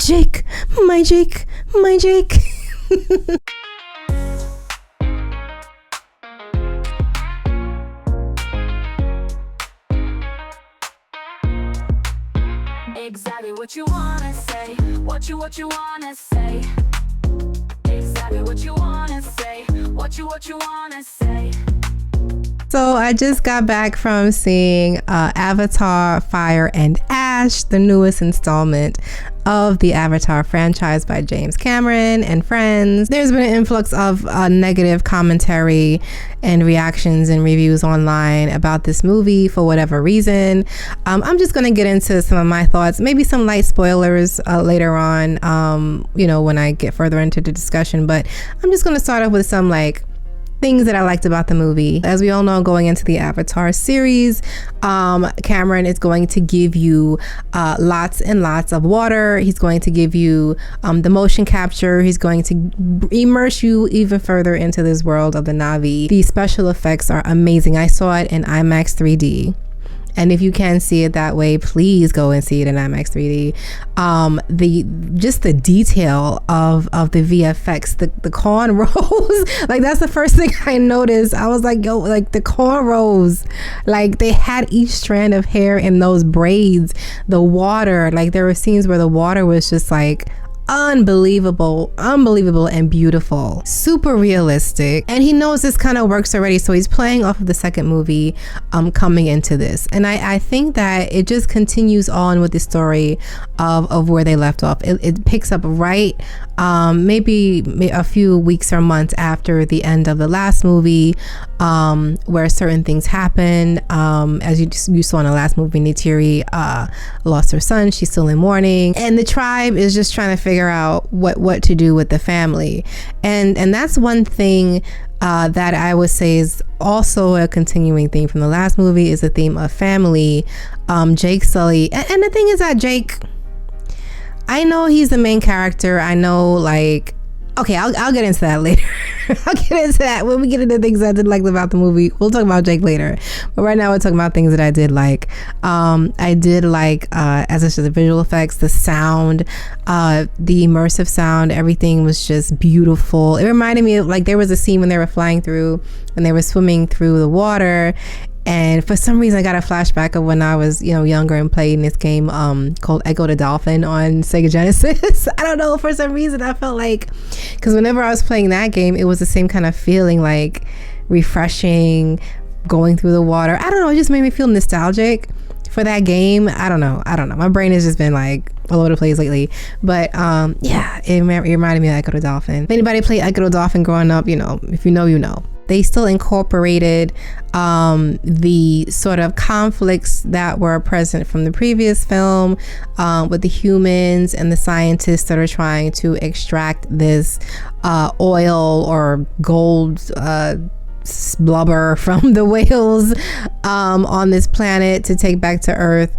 Jake, my Jake, my Jake. Exactly what you wanna say, what you wanna say. Exactly what you wanna say, what you wanna say. So I just got back from seeing Avatar Fire and Ash, the newest installment of the Avatar franchise by James Cameron and friends. There's been an influx of negative commentary and reactions and reviews online about this movie for whatever reason. I'm just going to get into some of my thoughts, maybe some light spoilers later on, when I get further into the discussion. But I'm just going to start off with some things that I liked about the movie. As we all know, going into the Avatar series, Cameron is going to give you lots and lots of water. He's going to give you the motion capture. He's going to immerse you even further into this world of the Na'vi. The special effects are amazing. I saw it in IMAX 3D. And if you can see it that way, please go and see it in IMAX 3D. The detail of the VFX, the cornrows, that's the first thing I noticed. I was like, yo, the cornrows, they had each strand of hair in those braids. The water, there were scenes where the water was just unbelievable and beautiful, super realistic. And he knows this kind of works already, so he's playing off of the second movie coming into this. And I think that it just continues on with the story of where they left off. It picks up right maybe a few weeks or months after the end of the last movie, where certain things happen. As you saw in the last movie, Neytiri lost her son. She's still in mourning, and the tribe is just trying to figure out what to do with the family. And that's one thing that I would say is also a continuing theme from the last movie, is the theme of family. Jake Sully, and the thing is that Jake, I know he's the main character. I know, okay, I'll get into that later. I'll get into that when we get into things I did like about the movie. We'll talk about Jake later. But right now we're talking about things that I did like. I did like, as I said, the visual effects, the sound, the immersive sound. Everything was just beautiful. It reminded me of, there was a scene when they were flying through, when they were swimming through the water. And for some reason, I got a flashback of when I was, younger and playing this game called Echo the Dolphin on Sega Genesis. I don't know, for some reason, I felt because whenever I was playing that game, it was the same kind of feeling, refreshing, going through the water. I don't know, it just made me feel nostalgic for that game. I don't know. My brain has just been all over the place lately. But it reminded me of Echo the Dolphin. If anybody played Echo the Dolphin growing up, if you know, you know. They still incorporated the sort of conflicts that were present from the previous film with the humans and the scientists that are trying to extract this oil or gold blubber from the whales on this planet to take back to Earth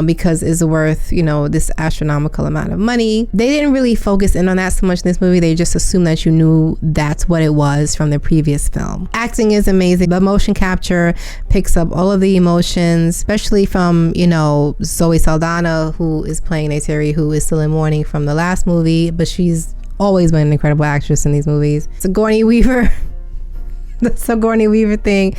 because it's worth, this astronomical amount of money. They didn't really focus in on that so much in this movie. They just assumed that you knew that's what it was from the previous film. Acting is amazing. The motion capture picks up all of the emotions, especially from, Zoe Saldana, who is playing Neytiri, who is still in mourning from the last movie, but she's always been an incredible actress in these movies. Sigourney Weaver. The Sigourney Weaver thing,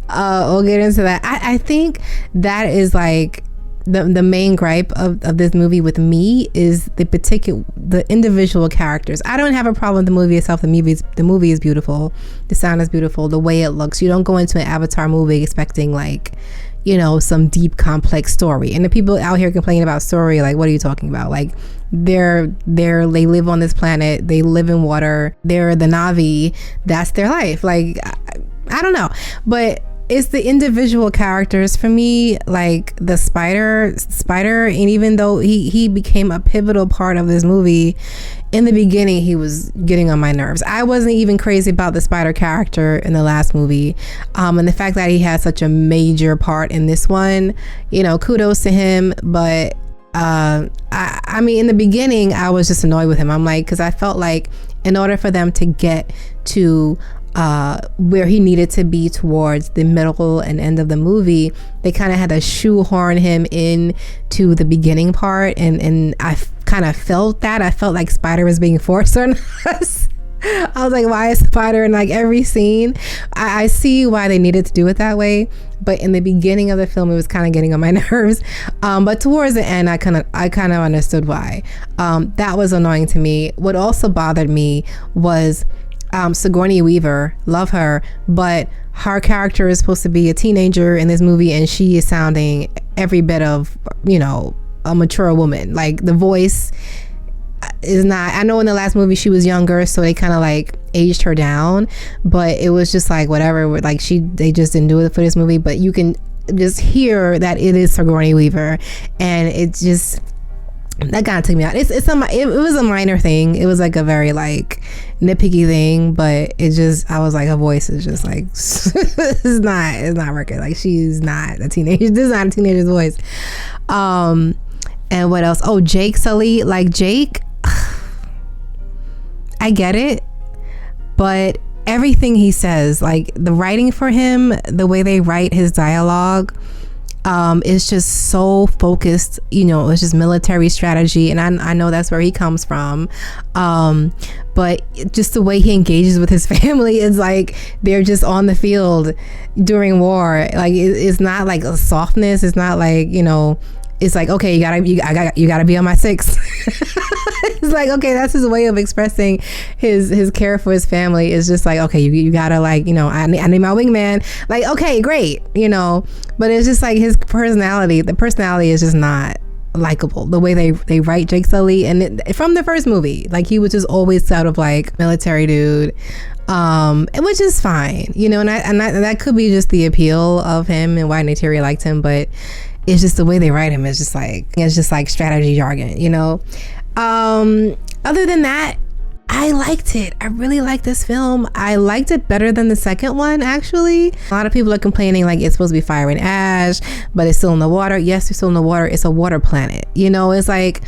we'll get into that. I think that is the main gripe of this movie with me is the individual characters. I don't have a problem with the movie itself. The movie is beautiful. The sound is beautiful. The way it looks. You don't go into an Avatar movie expecting some deep complex story. And the people out here complaining about story, what are you talking about? They live on this planet, they live in water, they're the Na'vi, that's their life. I don't know, but it's the individual characters for me, the spider, and even though he became a pivotal part of this movie, in the beginning he was getting on my nerves. I wasn't even crazy about the spider character in the last movie, and the fact that he had such a major part in this one, kudos to him. But I mean, in the beginning, I was just annoyed with him. I'm because I felt in order for them to get to where he needed to be towards the middle and end of the movie, they kind of had to shoehorn him in to the beginning part, and I kind of felt that. I felt like Spider was being forced on us. I was like, why is Spider in like every scene? I see why they needed to do it that way, but in the beginning of the film, it was kind of getting on my nerves. But towards the end, I kind of understood why. That was annoying to me. What also bothered me was Sigourney Weaver. Love her, but her character is supposed to be a teenager in this movie, and she is sounding every bit of, you know, a mature woman. Like the voice is not. I know in the last movie she was younger, so they kind of like aged her down, but it was just like whatever. Like they just didn't do it for this movie, but you can just hear that it is Sigourney Weaver, and it just, that kind of took me out. It was a minor thing. It was like a very like nitpicky thing, but it just, I was like, her voice is just like it's not working. Like she's not a teenager. This is not a teenager's voice. And what else? Oh, Jake Sully. Like Jake, I get it, but everything he says, like the writing for him, the way they write his dialogue, is just so focused. You know, it's just military strategy, and I know that's where he comes from. But just the way he engages with his family is like they're just on the field during war. Like it's not like a softness. It's not like, you know, it's like, okay, you gotta be on my 6. It's like, okay, that's his way of expressing his care for his family. Is just like, okay, you gotta, like, you know, I need my wingman. Like, okay, great, you know, but it's just like his personality. The personality is just not likable. The way they write Jake Sully, and from the first movie, like he was just always sort of like military dude, which is fine, you know, and that could be just the appeal of him and why Neytiri liked him, but it's just the way they write him is just like strategy jargon, you know. Other than that, I liked it. I really liked this film. I liked it better than the second one, actually. A lot of people are complaining like it's supposed to be fire and ash, but it's still in the water. Yes, it's still in the water. It's a water planet. You know, it's like,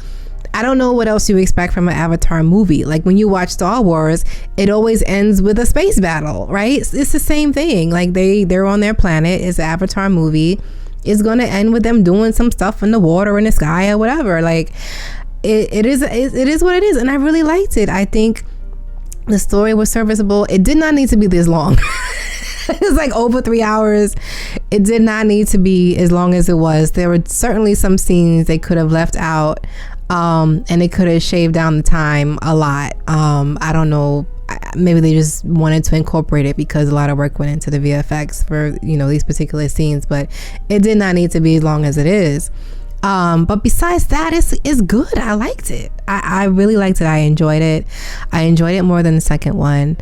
I don't know what else you expect from an Avatar movie. Like when you watch Star Wars, it always ends with a space battle, right? It's the same thing. Like they're on their planet. It's an Avatar movie. It's going to end with them doing some stuff in the water or in the sky or whatever. Like it is what it is, and I really liked it. I think the story was serviceable. It did not need to be this long. It was like over 3 hours. It did not need to be as long as it was. There were certainly some scenes they could have left out, and they could have shaved down the time a lot. I don't know, maybe they just wanted to incorporate it because a lot of work went into the VFX for, you know, these particular scenes, but it did not need to be as long as it is. But besides that, it's good. I liked it. I really liked it. I enjoyed it. I enjoyed it more than the second one.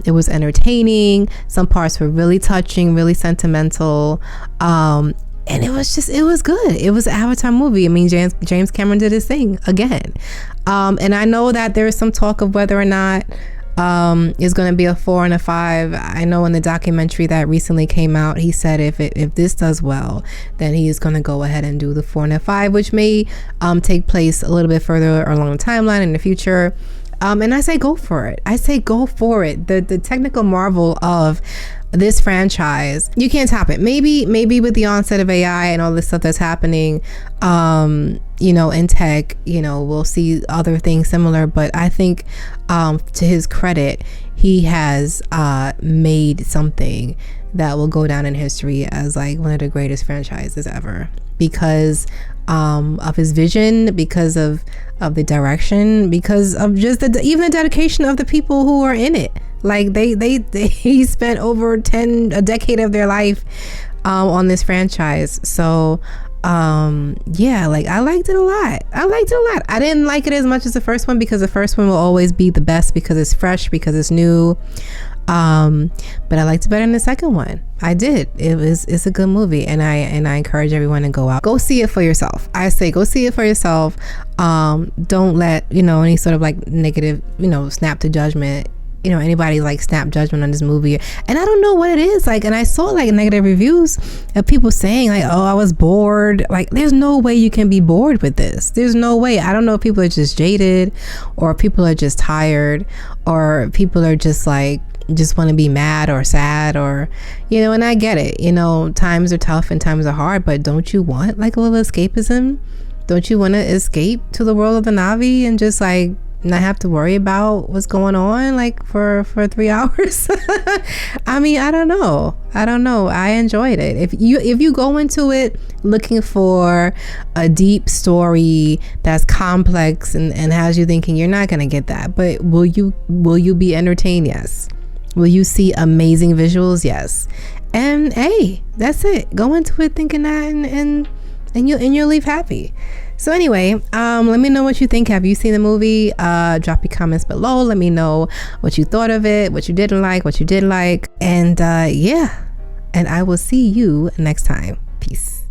It was entertaining. Some parts were really touching, really sentimental. And it was good. It was an Avatar movie. I mean, James Cameron did his thing again. And I know that there is some talk of whether or not it's going to be a 4 and a 5. I know in the documentary that recently came out, he said if this does well, then he is going to go ahead and do the 4 and a 5, which may take place a little bit further along the timeline in the future. And I say go for it. The technical marvel of this franchise, you can't top it. Maybe with the onset of AI and all this stuff that's happening, you know, in tech, you know, we'll see other things similar, but I think to his credit, he has made something that will go down in history as like one of the greatest franchises ever, because of his vision, because of the direction, because of just even the dedication of the people who are in it. Like he spent over a decade of their life on this franchise. So yeah, like I liked it a lot. I didn't like it as much as the first one, because the first one will always be the best because it's fresh, because it's new. But I liked it better than the second one. I did. It's a good movie, and I encourage everyone to go see it for yourself. I say go see it for yourself. Don't let, you know, any sort of like negative, you know, snap to judgment, you know, anybody like snap judgment on this movie. And I don't know what it is like, and I saw like negative reviews of people saying like, oh, I was bored. Like there's no way you can be bored with this. There's no way. I don't know if people are just jaded, or people are just tired, or people are just like just want to be mad or sad, or, you know, and I get it, you know, times are tough and times are hard, but don't you want like a little escapism? Don't you want to escape to the world of the Na'vi and just like not have to worry about what's going on like for 3 hours? I mean, I don't know. I enjoyed it. If you go into it looking for a deep story that's complex and has you thinking, you're not gonna get that. But will you be entertained? Yes. Will you see amazing visuals? Yes. And hey, that's it. Go into it thinking that, and you'll leave happy. So anyway, let me know what you think. Have you seen the movie? Drop your comments below. Let me know what you thought of it, what you didn't like, what you did like. And yeah, and I will see you next time. Peace.